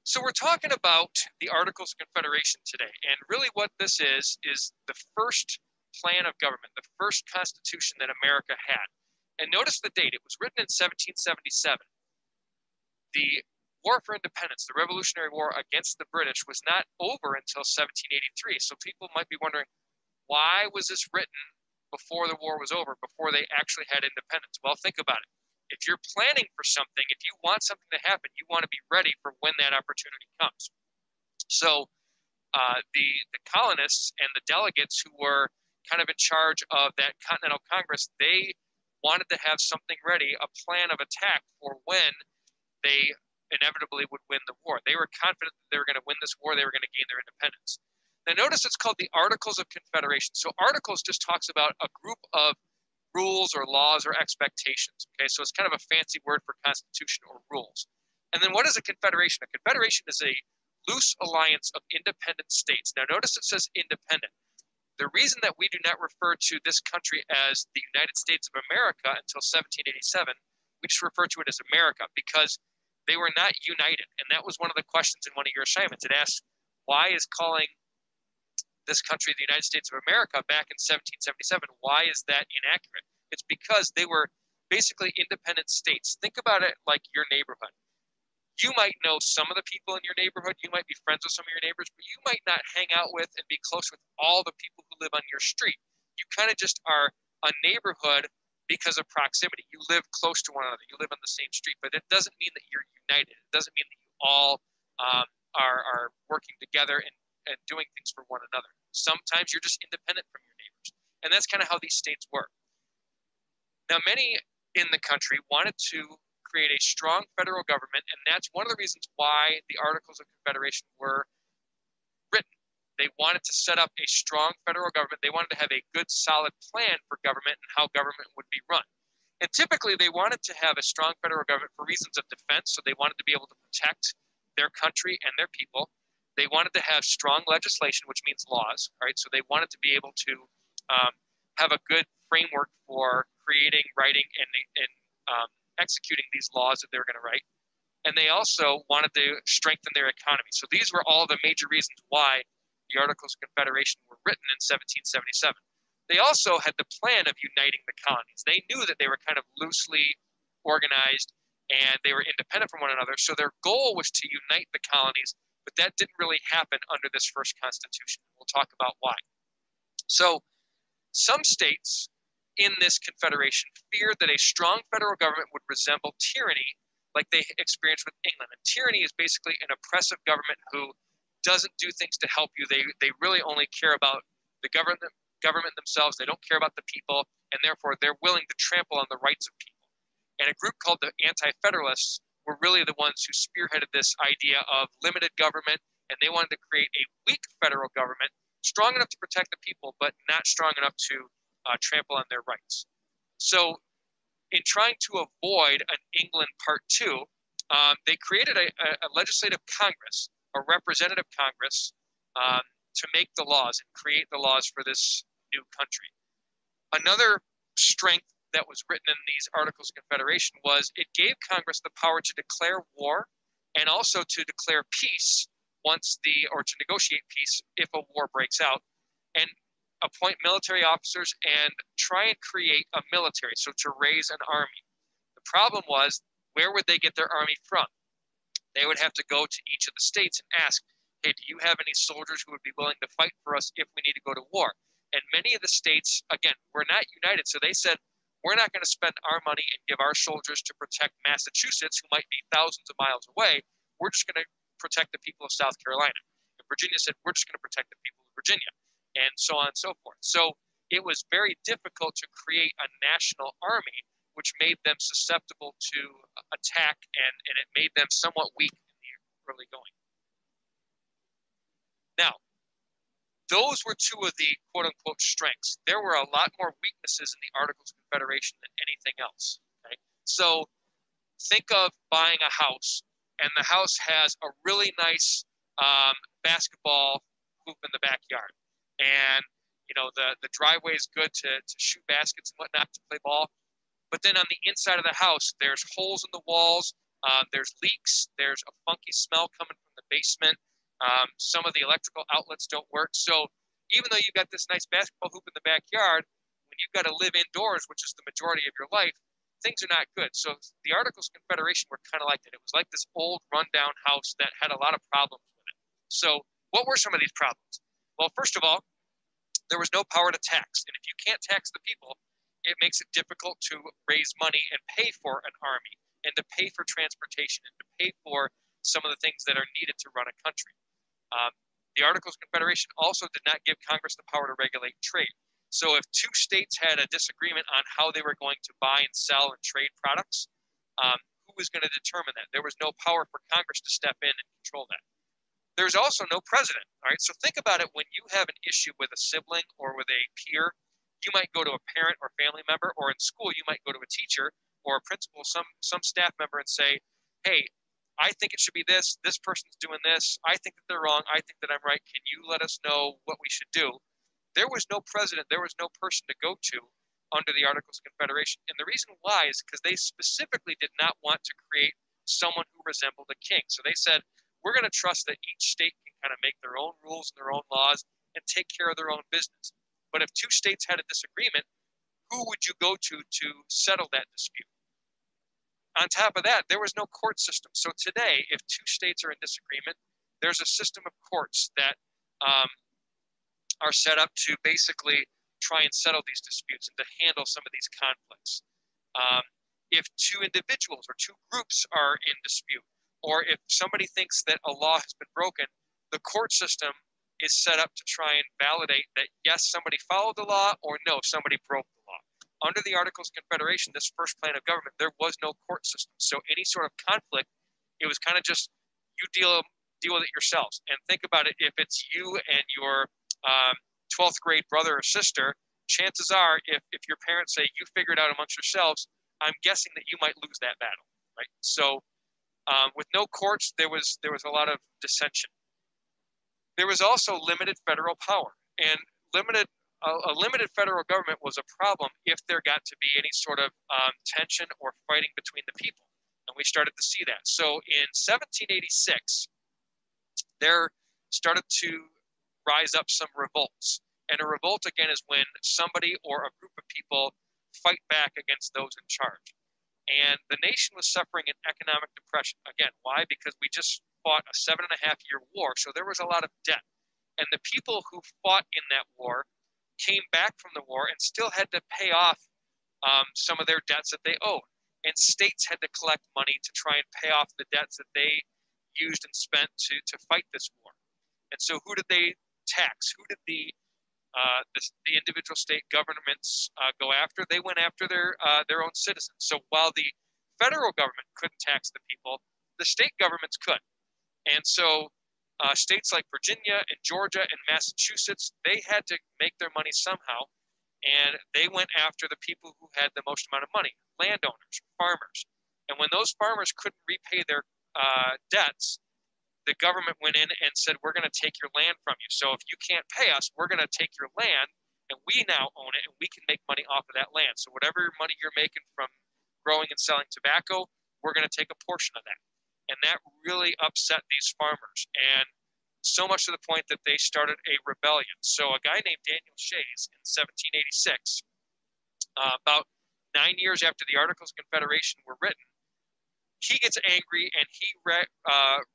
So we're talking about the Articles of Confederation today, and really what this is the first plan of government, the first constitution that America had. And notice the date. It was written in 1777. The War for Independence, the Revolutionary War against the British, was not over until 1783. So people might be wondering, why was this written before the war was over, before they actually had independence? Well, think about it. If you're planning for something, if you want something to happen, you want to be ready for when that opportunity comes. So the colonists and the delegates who were kind of in charge of that Continental Congress, they wanted to have something ready, a plan of attack for when they inevitably would win the war. They were confident that they were going to win this war, they were going to gain their independence. Now notice it's called the Articles of Confederation. So articles just talks about a group of rules or laws or expectations. Okay, so it's kind of a fancy word for constitution or rules. And then what is a confederation? A confederation is a loose alliance of independent states. Now notice it says independent. The reason that we do not refer to this country as the United States of America until 1787, we just refer to it as America because they were not united. And that was one of the questions in one of your assignments. It asked, why is calling this country the United States of America back in 1777, why is that inaccurate? It's because they were basically independent states. Think about it like your neighborhood. You might know some of the people in your neighborhood, you might be friends with some of your neighbors, but you might not hang out with and be close with all the people who live on your street. You kind of just are a neighborhood because of proximity. You live close to one another, you live on the same street, but it doesn't mean that you're united. It doesn't mean that you all are working together and doing things for one another. Sometimes you're just independent from your neighbors. And that's kind of how these states work. Now, many in the country wanted to create a strong federal government, and that's one of the reasons why the Articles of Confederation were written. They wanted to set up a strong federal government. They wanted to have a good, solid plan for government and how government would be run. And typically, they wanted to have a strong federal government for reasons of defense, so they wanted to be able to protect their country and their people. They wanted to have strong legislation, which means laws, right? So they wanted to be able to have a good framework for creating, writing, and executing these laws that they were going to write. And they also wanted to strengthen their economy. So these were all the major reasons why the Articles of Confederation were written in 1777. They also had the plan of uniting the colonies. They knew that they were kind of loosely organized and they were independent from one another. So their goal was to unite the colonies, but that didn't really happen under this first constitution. We'll talk about why. So some states in this confederation feared that a strong federal government would resemble tyranny like they experienced with England. And tyranny is basically an oppressive government who doesn't do things to help you. They really only care about the government themselves. They don't care about the people, and therefore they're willing to trample on the rights of people. And a group called the Anti-Federalists were really the ones who spearheaded this idea of limited government, and they wanted to create a weak federal government, strong enough to protect the people, but not strong enough to trample on their rights. So in trying to avoid an England Part 2, they created a legislative Congress, a representative Congress, to make the laws and create the laws for this new country. Another strength that was written in these Articles of Confederation was it gave Congress the power to declare war and also to declare peace or to negotiate peace if a war breaks out, and appoint military officers and try and create a military, so to raise an army. The problem was, where would they get their army from? They would have to go to each of the states and ask, hey, do you have any soldiers who would be willing to fight for us if we need to go to war? And many of the states, again, were not united. So they said, we're not going to spend our money and give our soldiers to protect Massachusetts, who might be thousands of miles away. We're just going to protect the people of South Carolina. And Virginia said, we're just going to protect the people of Virginia, and so on and so forth. So it was very difficult to create a national army, which made them susceptible to attack, and it made them somewhat weak in the early going. Now, those were two of the quote-unquote strengths. There were a lot more weaknesses in the Articles of Confederation than anything else. Okay? So think of buying a house, and the house has a really nice basketball hoop in the backyard. And, you know, the driveway is good to shoot baskets and whatnot, to play ball. But then on the inside of the house, there's holes in the walls, there's leaks, there's a funky smell coming from the basement. Some of the electrical outlets don't work. So even though you've got this nice basketball hoop in the backyard, when you've got to live indoors, which is the majority of your life, things are not good. So the Articles of Confederation were kind of like that. It was like this old rundown house that had a lot of problems with it. So what were some of these problems? Well, first of all, there was no power to tax. And if you can't tax the people, it makes it difficult to raise money and pay for an army and to pay for transportation and to pay for some of the things that are needed to run a country. The Articles of Confederation also did not give Congress the power to regulate trade. So if two states had a disagreement on how they were going to buy and sell and trade products, who was going to determine that? There was no power for Congress to step in and control that. There's also no president. All right, so think about it. When you have an issue with a sibling or with a peer, you might go to a parent or family member, or in school you might go to a teacher or a principal, some staff member, and say, hey, I think it should be this. This person's doing this. I think that they're wrong. I think that I'm right. Can you let us know what we should do? There was no president. There was no person to go to under the Articles of Confederation. And the reason why is because they specifically did not want to create someone who resembled a king. So they said, we're going to trust that each state can kind of make their own rules and their own laws and take care of their own business. But if two states had a disagreement, who would you go to settle that dispute? On top of that, there was no court system. So today, if two states are in disagreement, there's a system of courts that are set up to basically try and settle these disputes and to handle some of these conflicts. If two individuals or two groups are in dispute, or if somebody thinks that a law has been broken, the court system is set up to try and validate that, yes, somebody followed the law, or no, somebody broke the law. Under the Articles of Confederation, this first plan of government, there was no court system. So any sort of conflict, it was kind of just you deal with it yourselves. And think about it, if it's you and your 12th grade brother or sister, chances are if your parents say you figure it out amongst yourselves, I'm guessing that you might lose that battle, right? So with no courts, there was a lot of dissension. There was also limited federal power, and a limited federal government was a problem if there got to be any sort of tension or fighting between the people. And we started to see that. So in 1786, there started to rise up some revolts. And a revolt, again, is when somebody or a group of people fight back against those in charge. And the nation was suffering an economic depression. Again, why? Because we just fought a 7.5-year war, so there was a lot of debt. And the people who fought in that war came back from the war and still had to pay off some of their debts that they owed. And states had to collect money to try and pay off the debts that they used and spent to fight this war. And so who did they tax? Who did the individual state governments go after? They went after their own citizens. So while the federal government couldn't tax the people, the state governments could. And so states like Virginia and Georgia and Massachusetts, they had to make their money somehow, and they went after the people who had the most amount of money, landowners, farmers. And when those farmers couldn't repay their debts, the government went in and said, we're going to take your land from you. So if you can't pay us, we're going to take your land, and we now own it, and we can make money off of that land. So whatever money you're making from growing and selling tobacco, we're going to take a portion of that. And that really upset these farmers, and so much to the point that they started a rebellion. So a guy named Daniel Shays in 1786, about 9 years after the Articles of Confederation were written, he gets angry and he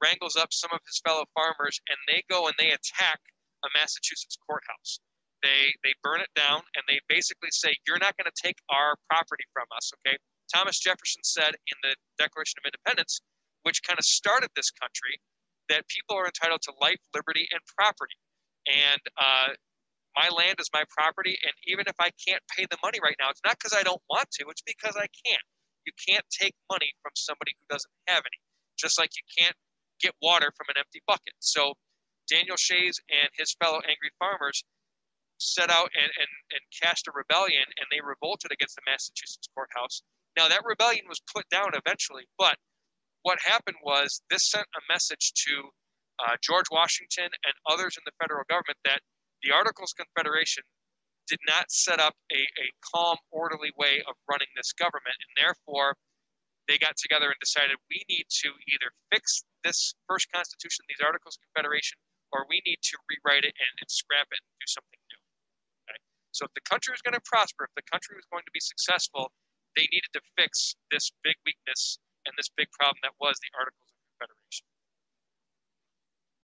wrangles up some of his fellow farmers, and they go and they attack a Massachusetts courthouse. They burn it down, and they basically say, you're not going to take our property from us, okay? Thomas Jefferson said in the Declaration of Independence, which kind of started this country, that people are entitled to life, liberty, and property. And my land is my property, and even if I can't pay the money right now, it's not because I don't want to, it's because I can't. You can't take money from somebody who doesn't have any, just like you can't get water from an empty bucket. So Daniel Shays and his fellow angry farmers set out and cast a rebellion, and they revolted against the Massachusetts courthouse. Now, that rebellion was put down eventually, but what happened was this sent a message to George Washington and others in the federal government that the Articles of Confederation did not set up a calm, orderly way of running this government, and therefore they got together and decided we need to either fix this first Constitution, these Articles of Confederation, or we need to rewrite it and scrap it and do something new. Okay? So if the country was going to prosper, if the country was going to be successful, they needed to fix this big weakness and this big problem that was the Articles of Confederation.